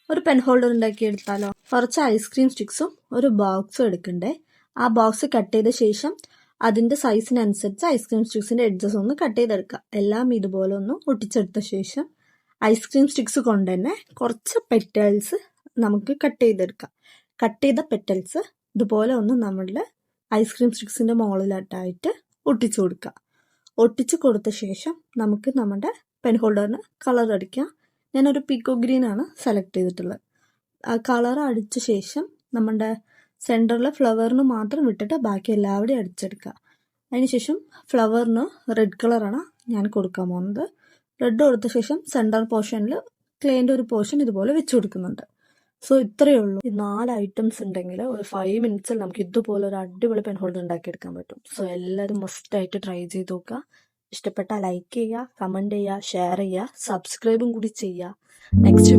ഒരു pen holder ഉണ്ടാക്കി എടുത്താലോ? കുറച്ച് ഐസ്ക്രീം സ്റ്റിക്സും ഒരു ബോക്സും എടുക്കണ്ടേ. ആ ബോക്സ് കട്ട് ചെയ്ത ശേഷം അതിന്റെ സൈസിനനുസരിച്ച് ഐസ്ക്രീം സ്റ്റിക്സിന്റെ എഡ്ജസ് ഒന്ന് കട്ട് ചെയ്തെടുക്കുക. എല്ലാം ഇതുപോലെ ഒന്ന് ഒട്ടിച്ചെടുത്ത ശേഷം ഐസ്ക്രീം സ്റ്റിക്സ് കൊണ്ട് തന്നെ കുറച്ച് പെറ്റൽസ് നമുക്ക് കട്ട് ചെയ്തെടുക്കാം. കട്ട് ചെയ്ത പെറ്റൽസ് ഇതുപോലെ ഒന്ന് നമ്മളുടെ ഐസ്ക്രീം സ്റ്റിക്സിന്റെ മുകളിലായിട്ടായിട്ട് ഒട്ടിച്ചു കൊടുക്കുക. ഒട്ടിച്ചു കൊടുത്ത ശേഷം നമുക്ക് നമ്മുടെ പെൻ ഹോൾഡറിന് കളർ അടിക്കാം. ഞാനൊരു പീക്കോ ഗ്രീൻ ആണ് സെലക്ട് ചെയ്തിട്ടുള്ളത്. ആ കളർ അടിച്ച ശേഷം നമ്മുടെ സെൻറ്ററിലെ ഫ്ലവറിന് മാത്രം വിട്ടിട്ട് ബാക്കി എല്ലാവിടെയും അടിച്ചെടുക്കുക. അതിനുശേഷം ഫ്ലവറിന് റെഡ് കളറാണ് ഞാൻ കൊടുക്കാൻ പോകുന്നത്. റെഡ് കൊടുത്ത ശേഷം സെൻറ്റർ പോർഷനിൽ ക്ലേൻ്റെ ഒരു പോർഷൻ ഇതുപോലെ വെച്ച് കൊടുക്കുന്നുണ്ട്. സോ ഇത്രയേ ഉള്ളൂ. ഈ 4 ഐറ്റംസ് ഉണ്ടെങ്കിൽ ഒരു 5 മിനിറ്റ്സിൽ നമുക്ക് ഇതുപോലെ ഒരു അടിപൊളി പെൻ ഹോൾഡർ ഉണ്ടാക്കിയെടുക്കാൻ പറ്റും. സോ എല്ലാവരും മസ്റ്റായിട്ട് ട്രൈ ചെയ്ത് നോക്കുക. ഇഷ്ടപ്പെട്ടാൽ ലൈക്ക് ചെയ്യുക, കമൻറ്റ് ചെയ്യുക, ഷെയർ ചെയ്യുക, സബ്സ്ക്രൈബും കൂടി ചെയ്യുക. നെക്സ്റ്റ്